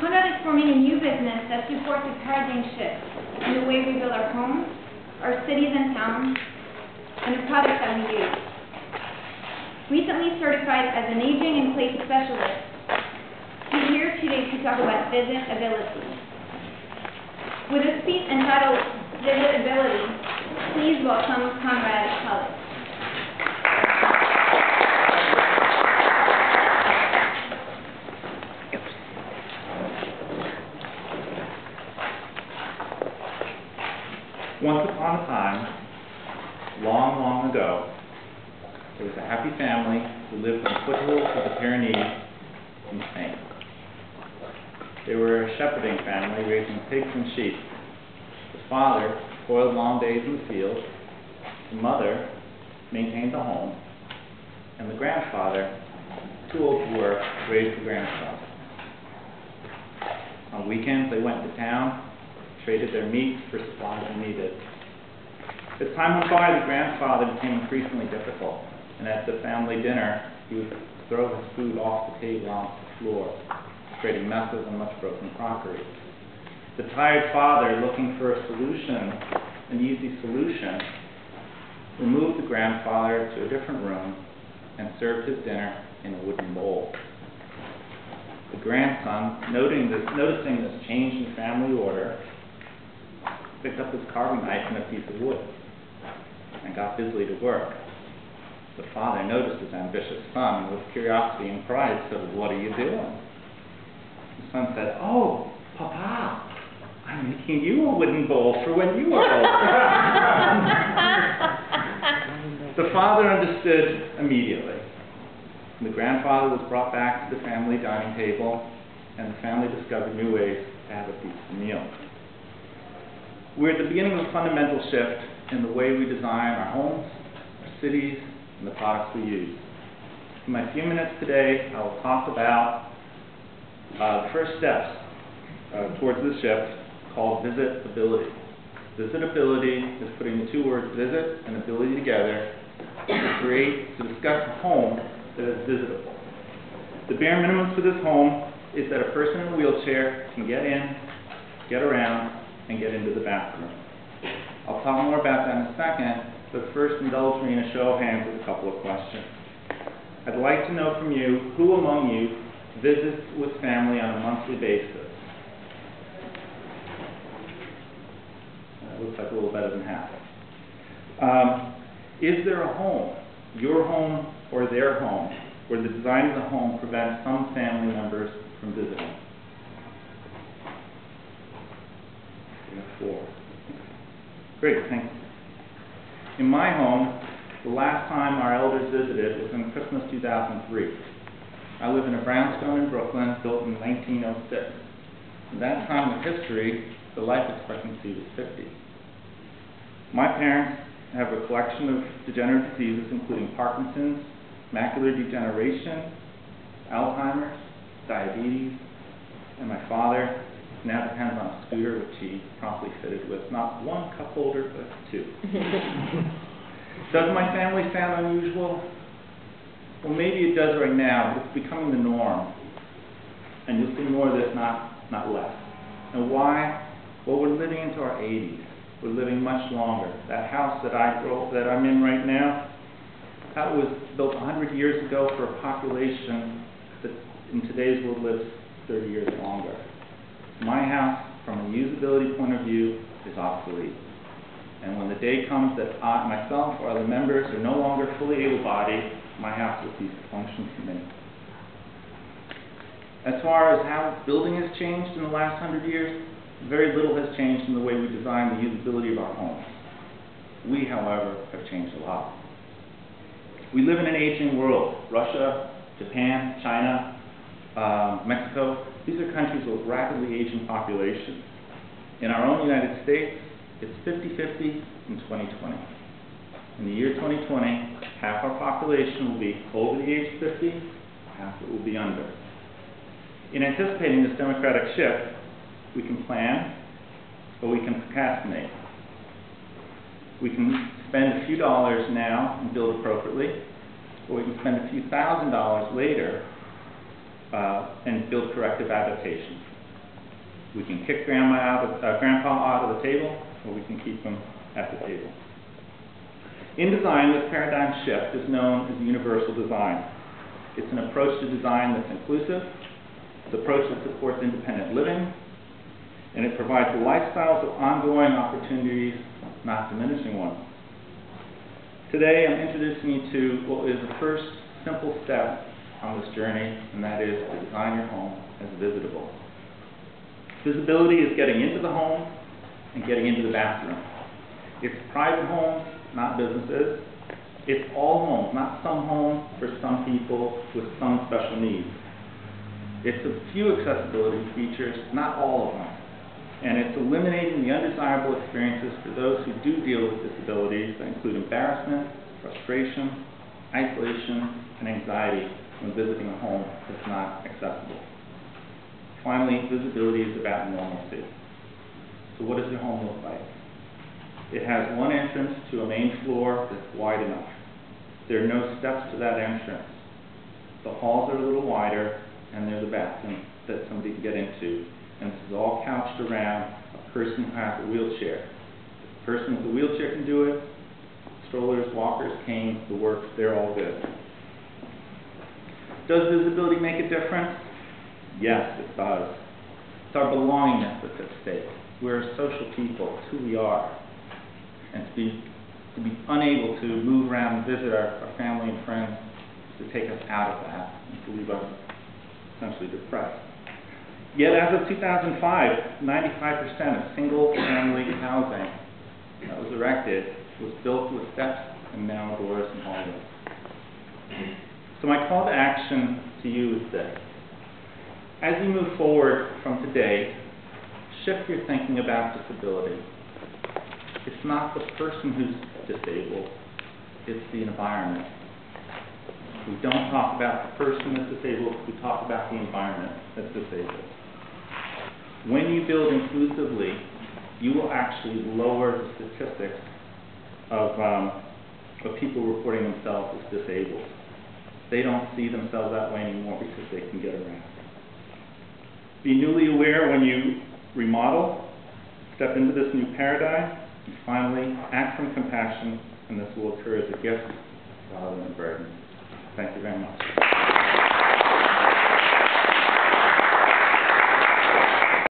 Konrad is forming a new business that supports a paradigm shift in the way we build our homes, our cities and towns, and the products that we use. Recently certified as an aging in place specialist, he's here today to talk about visitability. With a speech entitled Visitability, please welcome Konrad Kaletsch. Once upon a time, long, long ago, there was a happy family who lived on the foothills of the Pyrenees in Spain. They were a shepherding family raising pigs and sheep. The father toiled long days in the field, the mother maintained the home, and the grandfather, too old to work, raised the grandson. On weekends, they went to town, traded their meat for supplies they needed. As time went by, the grandfather became increasingly difficult, and at the family dinner, he would throw his food off the table onto the floor, creating messes and much broken crockery. The tired father, looking for a solution, an easy solution, removed the grandfather to a different room and served his dinner in a wooden bowl. The grandson, noticing this change in family order, picked up his carving knife and a piece of wood and got busily to work. The father noticed his ambitious son, and with curiosity and pride said, "What are you doing?" The son said, "Oh, Papa, I'm making you a wooden bowl for when you are old." The father understood immediately. The grandfather was brought back to the family dining table, and the family discovered new ways to have a peaceful meal. We're at the beginning of a fundamental shift in the way we design our homes, our cities, and the products we use. In my few minutes today, I will talk about the first steps towards this shift, called visitability. Visitability is putting the two words visit and ability together to discuss a home that is visitable. The bare minimum for this home is that a person in a wheelchair can get in, get around, and get into the bathroom. I'll talk more about that in a second, but first indulge me in a show of hands with a couple of questions. I'd like to know from you, who among you visits with family on a monthly basis? That looks like a little better than half. Is there a home, your home or their home, where the design of the home prevents some family members from visiting? We have 4. Great, thank you. In my home, the last time our elders visited was in Christmas 2003. I live in a brownstone in Brooklyn, built in 1906. At that time of history, the life expectancy was 50. My parents have a collection of degenerative diseases, including Parkinson's, macular degeneration, Alzheimer's, diabetes, and my father now depends on a scooter, which he promptly fitted with not 1 cup holder, but 2. Does my family sound unusual? Well, maybe it does right now, but it's becoming the norm. And you'll see more of this, not less. And why? Well, we're living into our 80s. We're living much longer. That house that I'm in right now, that was built 100 years ago for a population that in today's world lives 30 years longer. My house, from a usability point of view, is obsolete. And when the day comes that myself or other members are no longer fully able-bodied, my house will cease to function for me. As far as how building has changed in the last 100 years, very little has changed in the way we design the usability of our homes. We, however, have changed a lot. We live in an aging world. Russia, Japan, China, Mexico, these are countries with rapidly aging populations. In our own United States, it's 50-50 in 2020. In the year 2020, half our population will be over the age of 50, half it will be under. In anticipating this democratic shift, we can plan, or we can procrastinate. We can spend a few dollars now and build appropriately, or we can spend a few $1,000s later and build corrective adaptations. We can kick grandpa out of the table, or we can keep him at the table. In design, this paradigm shift is known as universal design. It's an approach to design that's inclusive. It's an approach that supports independent living, and it provides lifestyles of ongoing opportunities, not diminishing ones. Today, I'm introducing you to what is the first simple step on this journey, and that is to design your home as visitable. Visitability is getting into the home and getting into the bathroom. It's private homes, not businesses. It's all homes, not some homes for some people with some special needs. It's a few accessibility features, not all of them. And it's eliminating the undesirable experiences for those who do deal with disabilities that include embarrassment, frustration, isolation, and anxiety when visiting a home that's not accessible. Finally, visibility is about normalcy. So what does your home look like? It has one entrance to a main floor that's wide enough. There are no steps to that entrance. The halls are a little wider, and there's a bathroom that somebody can get into. And this is all couched around a person who has a wheelchair. The person with a wheelchair can do it. Strollers, walkers, canes, the works, they're all good. Does visibility make a difference? Yes, it does. It's our belongingness that's at stake. We're a social people. It's who we are. And to be unable to move around and visit our family and friends is to take us out of that and to leave us essentially depressed. Yet as of 2005, 95% of single-family housing that was erected was built with steps and now doors and hallways. So my call to action to you is this. As you move forward from today, shift your thinking about disability. It's not the person who's disabled, it's the environment. We don't talk about the person that's disabled, we talk about the environment that's disabled. When you build inclusively, you will actually lower the statistics of people reporting themselves as disabled. They don't see themselves that way anymore because they can get around. Be newly aware when you remodel, step into this new paradigm, and finally, act from compassion, and this will occur as a gift rather than a burden. Thank you very much.